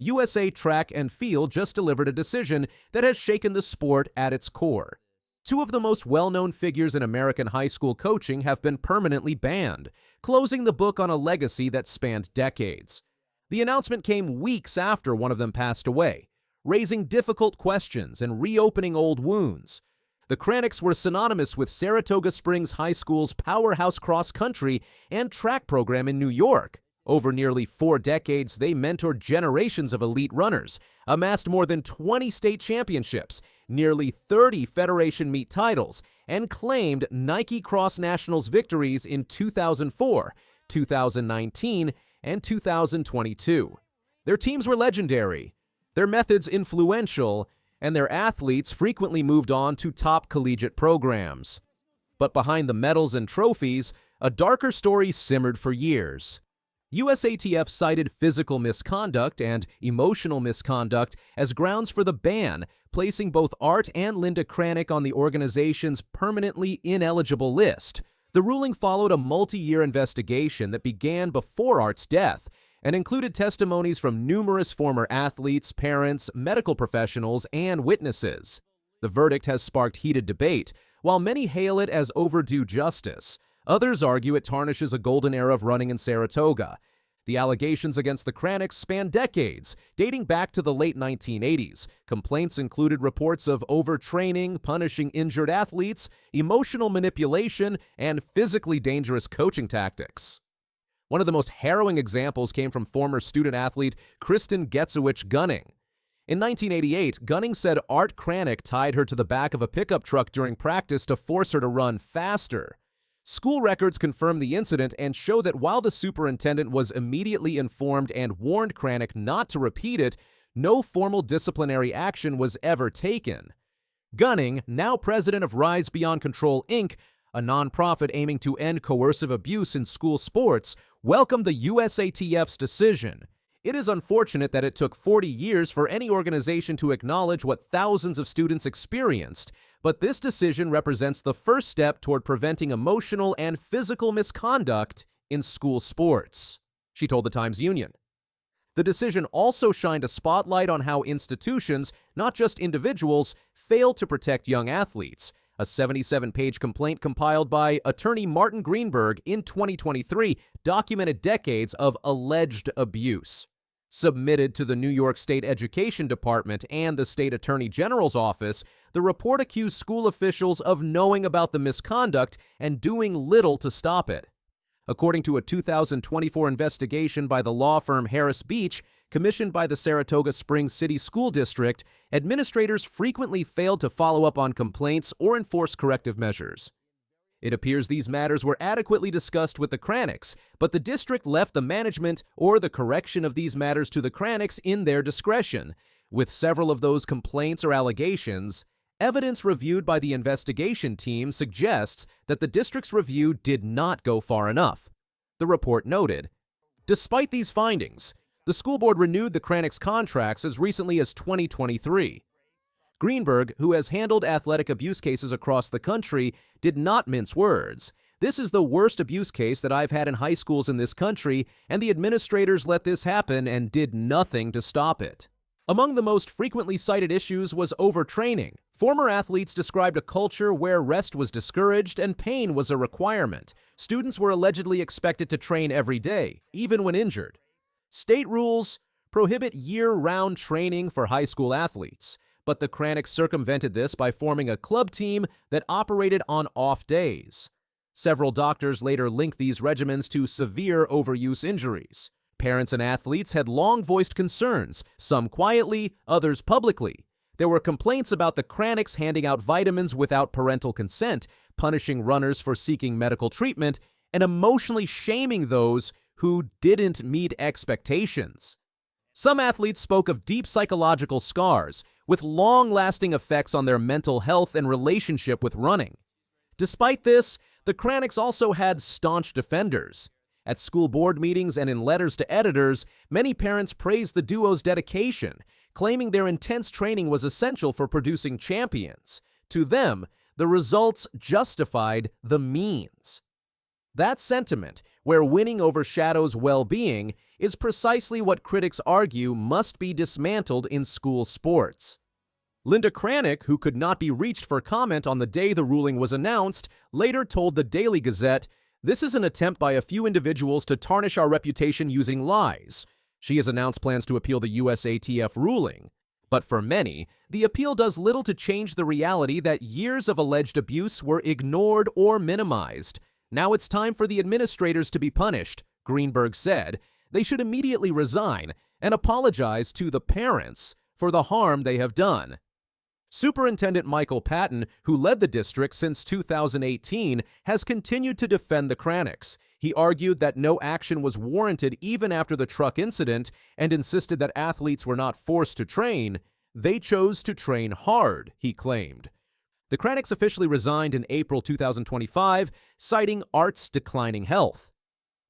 USA Track and Field just delivered a decision that has shaken the sport at its core. Two of the most well-known figures in American high school coaching have been permanently banned, closing the book on a legacy that spanned decades. The announcement came weeks after one of them passed away, raising difficult questions and reopening old wounds. The Kranicks were synonymous with Saratoga Springs High School's powerhouse cross-country and track program in New York. Over nearly 4 decades, they mentored generations of elite runners, amassed more than 20 state championships, nearly 30 Federation meet titles, and claimed Nike Cross Nationals victories in 2004, 2019, and 2022. Their teams were legendary, their methods influential, and their athletes frequently moved on to top collegiate programs. But behind the medals and trophies, a darker story simmered for years. USATF cited physical misconduct and emotional misconduct as grounds for the ban, placing both Art and Linda Kranicks on the organization's permanently ineligible list. The ruling followed a multi-year investigation that began before Art's death and included testimonies from numerous former athletes, parents, medical professionals, and witnesses. The verdict has sparked heated debate. While many hail it as overdue justice, others argue it tarnishes a golden era of running in Saratoga. The allegations against the Kranicks span decades, dating back to the late 1980s. Complaints included reports of overtraining, punishing injured athletes, emotional manipulation, and physically dangerous coaching tactics. One of the most harrowing examples came from former student-athlete Kristen Getzowich-Gunning. In 1988, Gunning said Art Kranicks tied her to the back of a pickup truck during practice to force her to run faster. School records confirm the incident and show that while the superintendent was immediately informed and warned Kranicks not to repeat it, no formal disciplinary action was ever taken. Gunning, now president of Rise Beyond Control, Inc., a nonprofit aiming to end coercive abuse in school sports, welcomed the USATF's decision. It is unfortunate that it took 40 years for any organization to acknowledge what thousands of students experienced, but this decision represents the first step toward preventing emotional and physical misconduct in school sports, she told the Times-Union. The decision also shined a spotlight on how institutions, not just individuals, fail to protect young athletes. A 77-page complaint compiled by attorney Martin Greenberg in 2023 documented decades of alleged abuse. Submitted to the New York State Education Department and the State Attorney General's office, the report accused school officials of knowing about the misconduct and doing little to stop it. According to a 2024 investigation by the law firm Harris Beach, commissioned by the Saratoga Springs City School District, administrators frequently failed to follow up on complaints or enforce corrective measures. It appears these matters were adequately discussed with the Kranicks, but the district left the management or the correction of these matters to the Kranicks in their discretion. With several of those complaints or allegations, evidence reviewed by the investigation team suggests that the district's review did not go far enough. The report noted, despite these findings, the school board renewed the Kranicks' contracts as recently as 2023. Greenberg, who has handled athletic abuse cases across the country, did not mince words. This is the worst abuse case that I've had in high schools in this country, and the administrators let this happen and did nothing to stop it. Among the most frequently cited issues was overtraining. Former athletes described a culture where rest was discouraged and pain was a requirement. Students were allegedly expected to train every day, even when injured. State rules prohibit year-round training for high school athletes, but the Kranicks circumvented this by forming a club team that operated on off days. Several doctors later linked these regimens to severe overuse injuries. Parents and athletes had long voiced concerns, some quietly, others publicly. There were complaints about the Kranicks handing out vitamins without parental consent, punishing runners for seeking medical treatment, and emotionally shaming those who didn't meet expectations. Some athletes spoke of deep psychological scars, with long-lasting effects on their mental health and relationship with running. Despite this, the Kranicks also had staunch defenders. At school board meetings and in letters to editors, many parents praised the duo's dedication, claiming their intense training was essential for producing champions. To them, the results justified the means. That sentiment, where winning overshadows well-being, is precisely what critics argue must be dismantled in school sports. Linda Kranicks, who could not be reached for comment on the day the ruling was announced, later told the Daily Gazette, "This is an attempt by a few individuals to tarnish our reputation using lies." She has announced plans to appeal the USATF ruling. But for many, the appeal does little to change the reality that years of alleged abuse were ignored or minimized. Now it's time for the administrators to be punished, Greenberg said. They should immediately resign and apologize to the parents for the harm they have done. Superintendent Michael Patton, who led the district since 2018, has continued to defend the Kranicks. He argued that no action was warranted even after the truck incident and insisted that athletes were not forced to train. They chose to train hard, he claimed. The Kranicks officially resigned in April 2025, citing Art's declining health.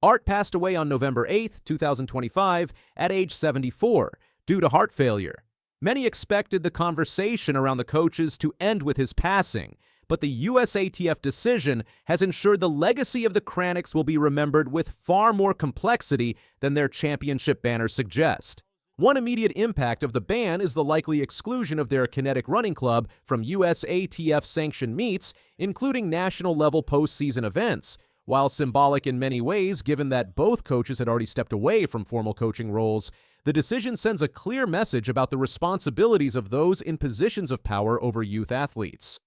Art passed away on November 8, 2025, at age 74, due to heart failure. Many expected the conversation around the coaches to end with his passing, but the USATF decision has ensured the legacy of the Kranicks will be remembered with far more complexity than their championship banners suggest. One immediate impact of the ban is the likely exclusion of their kinetic running club from USATF-sanctioned meets, including national-level postseason events. While symbolic in many ways, given that both coaches had already stepped away from formal coaching roles, the decision sends a clear message about the responsibilities of those in positions of power over youth athletes.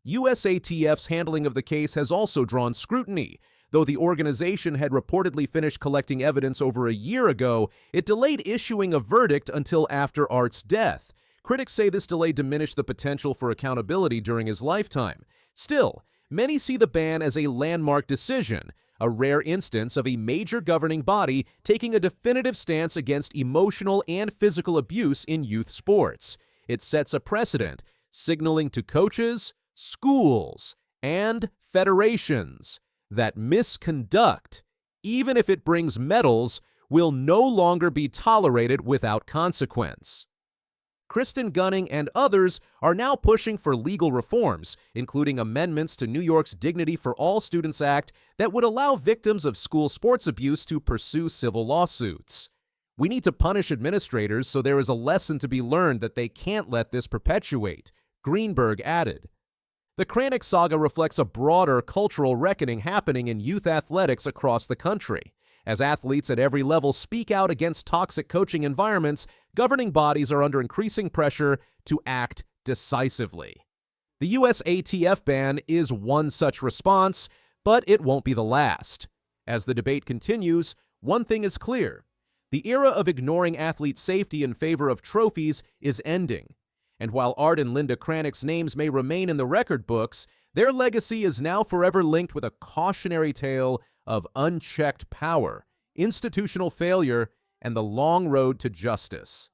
USATF's handling of the case has also drawn scrutiny. Though the organization had reportedly finished collecting evidence over a year ago, it delayed issuing a verdict until after Art's death. Critics say this delay diminished the potential for accountability during his lifetime. Still, many see the ban as a landmark decision, a rare instance of a major governing body taking a definitive stance against emotional and physical abuse in youth sports. It sets a precedent, signaling to coaches, schools, and federations that misconduct, even if it brings medals, will no longer be tolerated without consequence. Kristen Gunning and others are now pushing for legal reforms, including amendments to New York's Dignity for All Students Act that would allow victims of school sports abuse to pursue civil lawsuits. We need to punish administrators so there is a lesson to be learned that they can't let this perpetuate, Greenberg added. The Kranicks saga reflects a broader cultural reckoning happening in youth athletics across the country. As athletes at every level speak out against toxic coaching environments, governing bodies are under increasing pressure to act decisively. The USATF ban is one such response, but it won't be the last. As the debate continues, one thing is clear. The era of ignoring athlete safety in favor of trophies is ending. And while Art and Linda Kranicks' names may remain in the record books, their legacy is now forever linked with a cautionary tale of unchecked power, institutional failure, and the long road to justice.